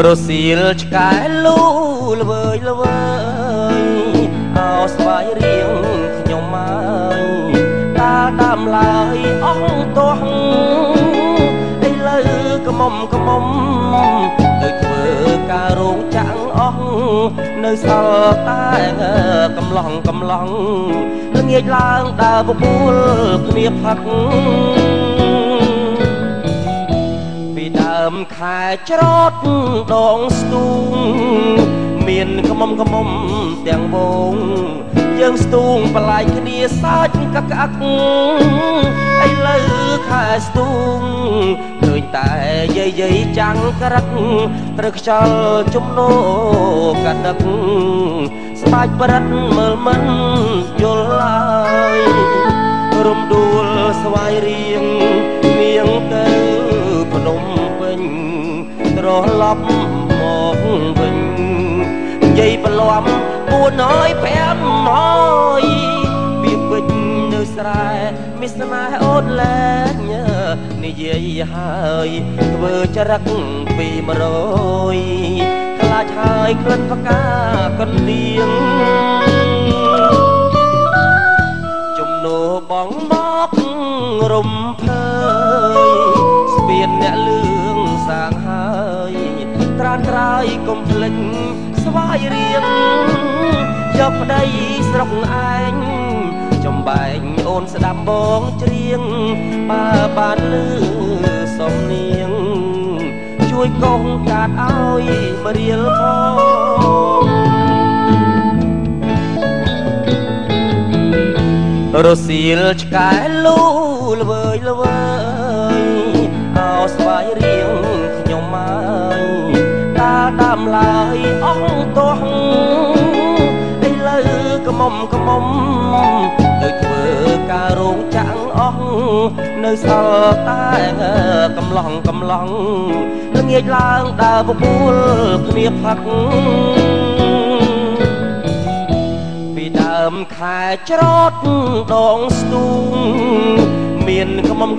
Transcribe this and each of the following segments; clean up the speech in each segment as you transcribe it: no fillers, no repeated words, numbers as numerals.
រសៀលឆ្កែលូល្វើយល្វើយអោស្វាយរៀងខ្ញុំមកតាតាមឡើយអស់ទាស់ឥឡូវក្មុំទៅធ្វើការរោងចាំងអស់នៅសល់តែកំឡងល្ងាចឡើងដើរបបួលគ្នាផឹកពីដើមខែច្រត់ដងស្ទូងមានក្មុំទាំងវងយើងស្ទូងបន្លាយគ្នាសាច់កក្អាក់ឥឡូវខែស្ទូងឃើញតែយាយចាំងក្រាក់ត្រូវខ្យល់ជំនោកាដឹកស្បាច់ប្រិតមើលមិនយល់ឡើយរំដួលស្វាយរៀងនាងទៅភ្នំពេញត្រឡប់មកវិញយាយបន្លំ4ហើយ5ហើយពីពេញនៅស្រែមិស្នេហ៍អូនលែងនិយាយហើយធ្វើចរិតពី100ខ្លាចហើយក្លិនផ្កាកណ្ដៀងជំនោបងមករំភើយស្ពានអ្នកលឿងសាងហើយត្រានត្រើយកុំភ្លេចស្វាយរៀងយកប្តីស្រុកឯងចំបែងអូនស្ដាប់បងច្រៀងបើបានលឺសំនៀងជួយកងកាត់ឲ្យមរៀលផងរសៀលឆ្កែលូល្វើយល្វើយអោស្វាយរៀងខ្ញុំមកតាតាមឡើយអស់ទាស់ឥឡូវក្មុំទៅធ្វើការរោងចាំងអស់នៅសល់តែកំឡងល្ងាចឡើងដើរបបួលគ្នាផឹកពីដើមខែច្រត់ដងស្ទូងមានក្មុំ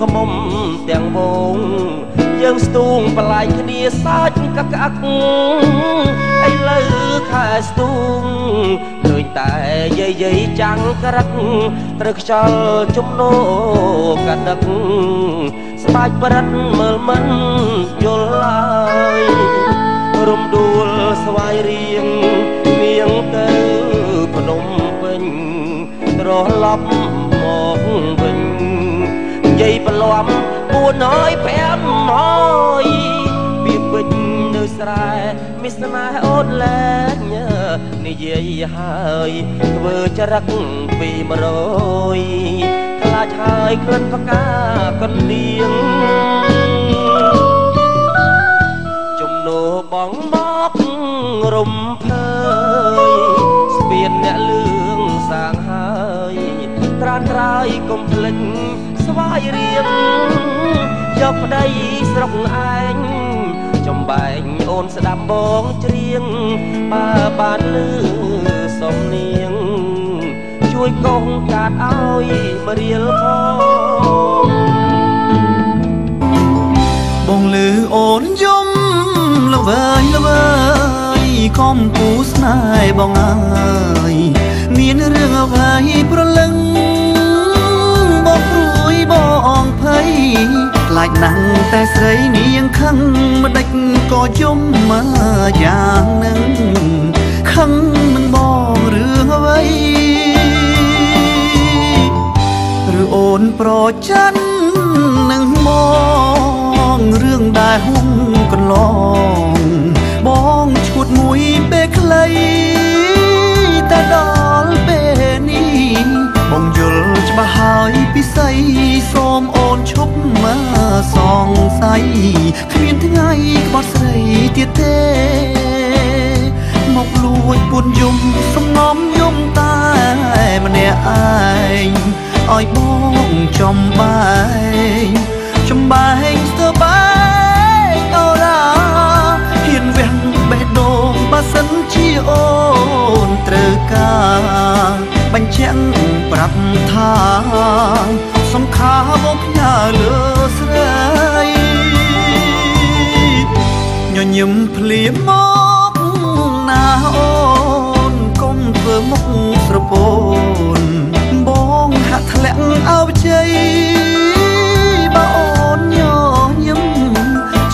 ទាំងវងយើងស្ទូងបន្លាយគ្នាសាច់កក្អាក់ឥឡូវខែស្ទូងឃើញតែយាយចាំងក្រាក់ត្រូវខ្យល់ជំនោកាដឹកស្បាច់ប្រិតមើលមិនយល់ឡើយរំដួលស្វាយរៀងនាងទៅភ្នំពេញត្រឡប់មកវិញយាយបន្លំ4ហើយ5ហើយពីពេញនៅស្រែមិស្នេហ៍អូនលែងនិយាយហើយធ្វើចរិតពី100ខ្លាចហើយក្លិនផ្កាកណ្ដៀងជំនោបងមករំភើយស្ពានអ្នកលឿងសាងហើយត្រានត្រើយកុំភ្លេចស្វាយរៀងយកប្តីស្រុកឯងចំបែងអូនស្ដាប់បងច្រៀងបើបានលឺសំនៀងជួយកងកាត់ឲ្យមរៀលផងបងលឺអូនយំល្វើយខំគូស្នេហ៍បងអើយមានរឿងអ្វីប្រលឹងបងព្រួយបងភ័យខ្លាចណាស់តែស្រីនាងខឹងមិនដេចក៏យំមកយ៉ាងនឹងខឹងនឹងបងរឿងអ្វីឬអូនប្រច័ណ្ឌនឹងបងរឿងដែលហុំកន្លងបងឈួតមួយពេលខ្លីតែដល់ពេលនេះបងយល់ច្បាស់ហើយពិសីសូមអូនឈប់មកសង្ស័យគ្មានថ្ងៃក្បត់ស្រីទៀតទេមកលួចពួនយំសំងំយំតែម្នាក់ឯងឲ្យបងចំបែងស្ទើបែងអូរ៉ាហ៊ានវះបេះដូងបើសិនជាអូនត្រូវការបញ្ជាក់ប្រាប់ថាសង្ខារបងផ្ញើលើស្រីញ ញឹមភ្លាមមកណាអូនកុំធ្វើមុខស្រពោនបងហាក់ធ្លាក់អោបជ័យបើអូនញញឹម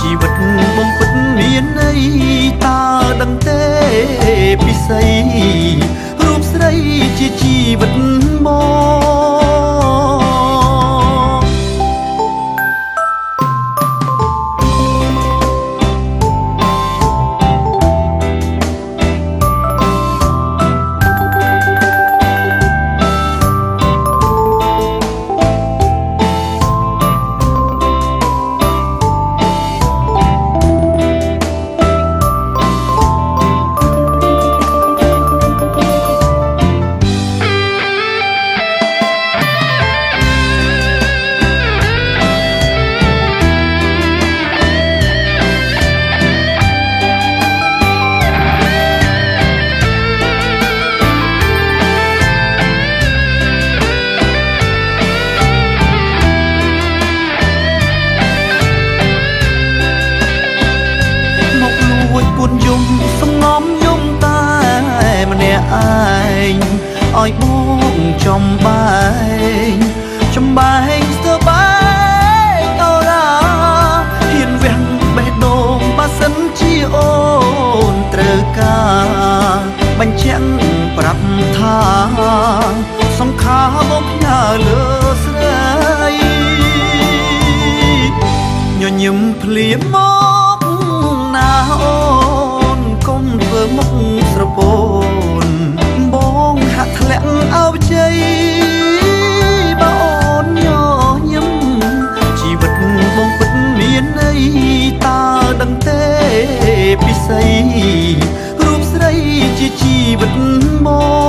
ជីវិតបំពិតមានន័យតើដឹងទេពិសីរូបស្រីជាជីវិតឲ្យបងចំបែងស្ទើបែងអូរ៉ាហ៊ានវាំងបេះដូងបើសិនជាអូនត្រូវការបញ្ជាក់ប្រាប់ថាសង្ខារបងផ្ញើលើស្រីញញឹមភ្លាមមកណាអូនកុំធ្វើមុខស្រពោនបងហាក់ធ្លាក់អោបជ័យបើអូនញញឹមជីវិតបងពិតមានន័យតើដឹងទេពិសីរូបស្រីជាជីវិតបង